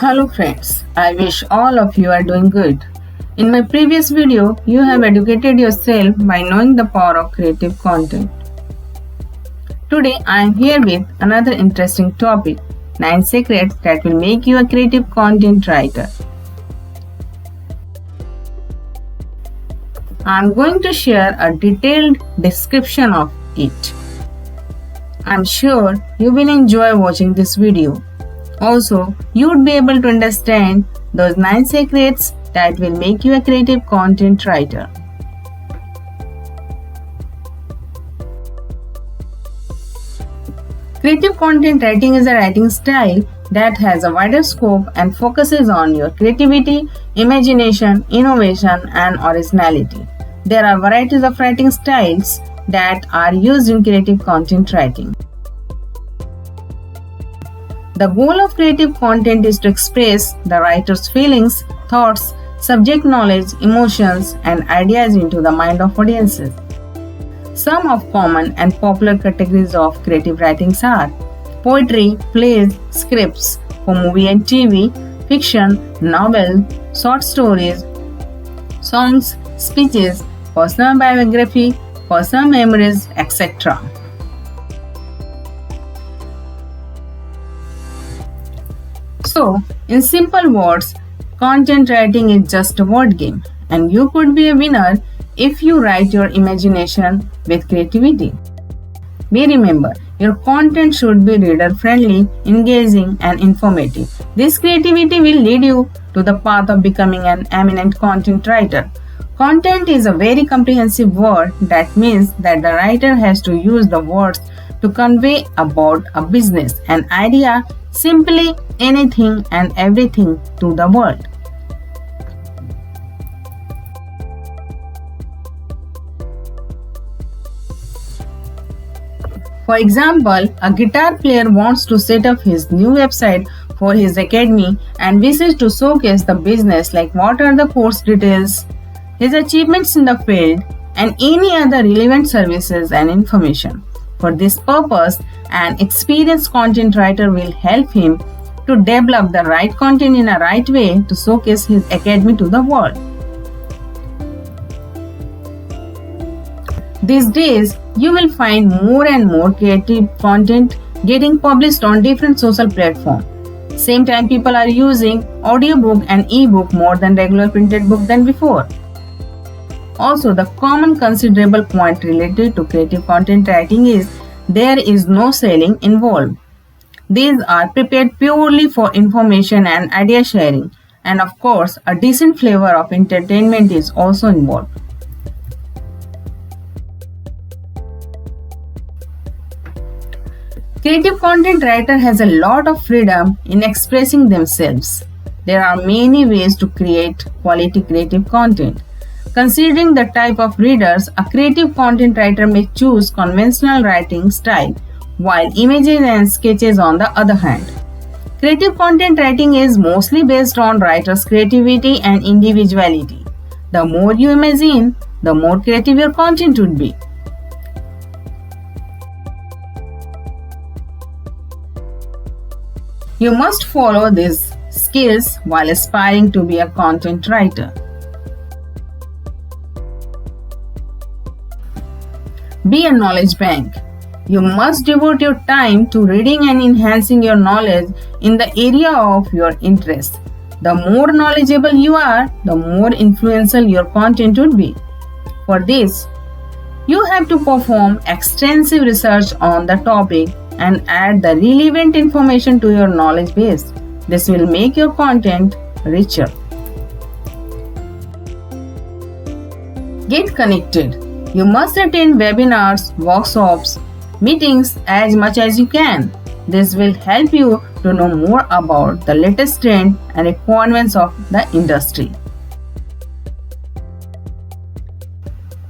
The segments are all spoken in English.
Hello friends, I wish all of you are doing good. In my previous video, you have educated yourself by knowing the power of creative content. Today I am here with another interesting topic, 9 secrets that will make you a creative content writer. I am going to share a detailed description of it. I am sure you will enjoy watching this video. Also, you would be able to understand those 9 secrets that will make you a creative content writer. Creative content writing is a writing style that has a wider scope and focuses on your creativity, imagination, innovation, and originality. There are varieties of writing styles that are used in creative content writing. The goal of creative content is to express the writer's feelings, thoughts, subject knowledge, emotions, and ideas into the mind of audiences. Some of common and popular categories of creative writings are poetry, plays, scripts for movie and TV, fiction, novel, short stories, songs, speeches, personal biography, personal memories, etc. So, in simple words, content writing is just a word game, and you could be a winner if you write your imagination with creativity. Be remember, your content should be reader friendly, engaging, and informative. This creativity will lead you to the path of becoming an eminent content writer. Content is a very comprehensive word that means that the writer has to use the words to convey about a business, an idea, simply anything and everything to the world. For example, a guitar player wants to set up his new website for his academy and wishes to showcase the business like what are the course details, his achievements in the field, and any other relevant services and information. For this purpose, an experienced content writer will help him to develop the right content in a right way to showcase his academy to the world. These days, you will find more and more creative content getting published on different social platforms. Same time, people are using audiobook and ebook more than regular printed book than before. Also, the common considerable point related to creative content writing is there is no selling involved. These are prepared purely for information and idea sharing, and of course, a decent flavor of entertainment is also involved. Creative content writer has a lot of freedom in expressing themselves. There are many ways to create quality creative content. Considering the type of readers, a creative content writer may choose conventional writing style, while images and sketches on the other hand. Creative content writing is mostly based on writer's creativity and individuality. The more you imagine, the more creative your content would be. You must follow these skills while aspiring to be a content writer. Be a knowledge bank. You must devote your time to reading and enhancing your knowledge in the area of your interest. The more knowledgeable you are, the more influential your content would be. For this, you have to perform extensive research on the topic and add the relevant information to your knowledge base. This will make your content richer. Get connected. You must attend webinars, workshops, meetings as much as you can. This will help you to know more about the latest trend and requirements of the industry.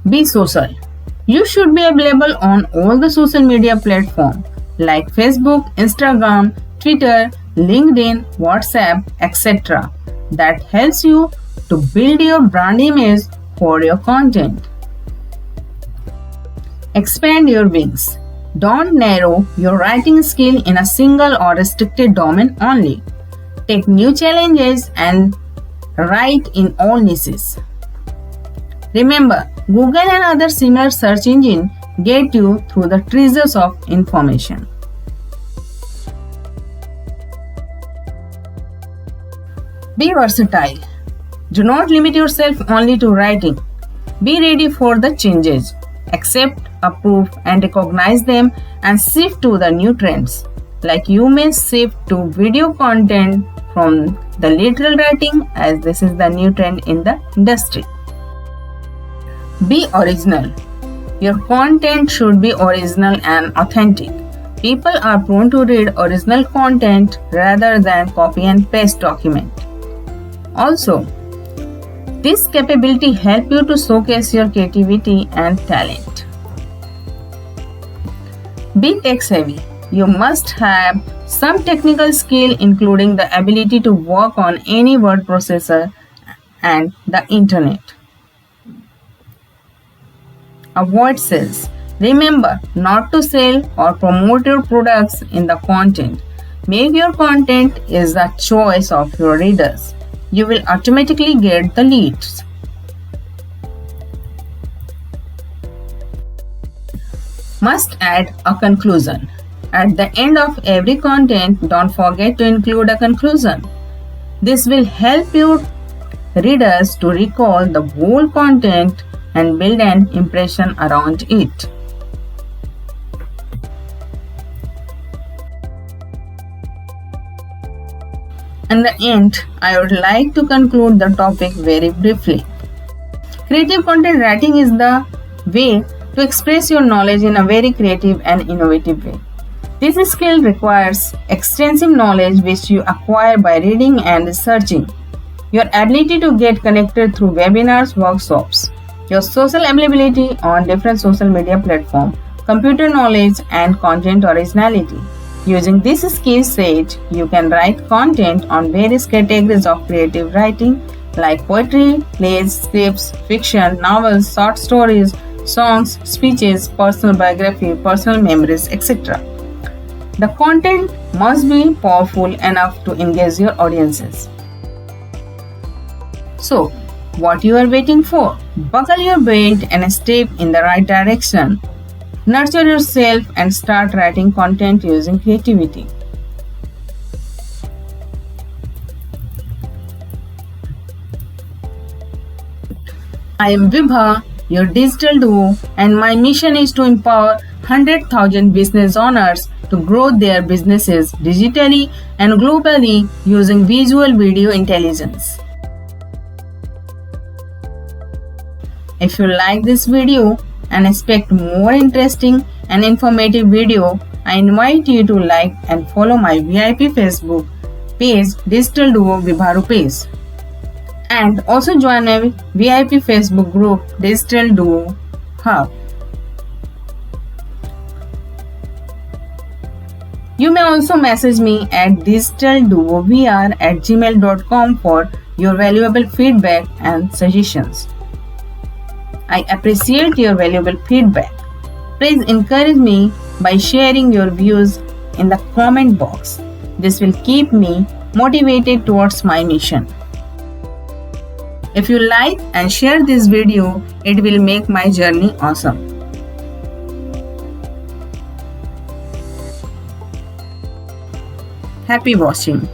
Be social. You should be available on all the social media platforms like Facebook, Instagram, Twitter, LinkedIn, WhatsApp, etc. That helps you to build your brand image for your content. Expand your wings. Don't narrow your writing skill in a single or restricted domain only. take new challenges, and write in all niches. Remember, Google and other similar search engines get you through the treasures of information. Be versatile. Do not limit yourself only to writing. Be ready for the changes. Accept, approve, and recognize them and shift to the new trends. Like you may shift to video content from the literal writing, as this is the new trend in the industry. Be original. Your content should be original and authentic. People are prone to read original content rather than copy and paste document. Also, this capability helps you to showcase your creativity and talent. Be tech savvy. You must have some technical skill, including the ability to work on any word processor and the internet. Avoid sales. Remember not to sell or promote your products in the content. Make your content is the choice of your readers. You will automatically get the leads. Must add a conclusion. At the end of every content, don't forget to include a conclusion. This will help your readers to recall the whole content and build an impression around it. In the end, I would like to conclude the topic very briefly. Creative content writing is the way to express your knowledge in a very creative and innovative way. This skill requires extensive knowledge which you acquire by reading and researching, your ability to get connected through webinars, workshops, your social availability on different social media platforms, computer knowledge, and content originality. Using this skill set, you can write content on various categories of creative writing like poetry, plays, scripts, fiction, novels, short stories, songs, speeches, personal biography, personal memories, etc. The content must be powerful enough to engage your audiences. So, what you are waiting for? Buckle your belt and step in the right direction. Nurture yourself and start writing content using creativity. I am Vibha, your digital duo, and my mission is to empower 100,000 business owners to grow their businesses digitally and globally using visual video intelligence. If you like this video and expect more interesting and informative video, I invite you to like and follow my VIP Facebook page Digital Duo Vibha Rupesh. And also join my VIP Facebook group Digital Duo Hub. You may also message me at digitalduovr@gmail.com for your valuable feedback and suggestions. I appreciate your valuable feedback. Please encourage me by sharing your views in the comment box. This will keep me motivated towards my mission. If you like and share this video, it will make my journey awesome. Happy watching.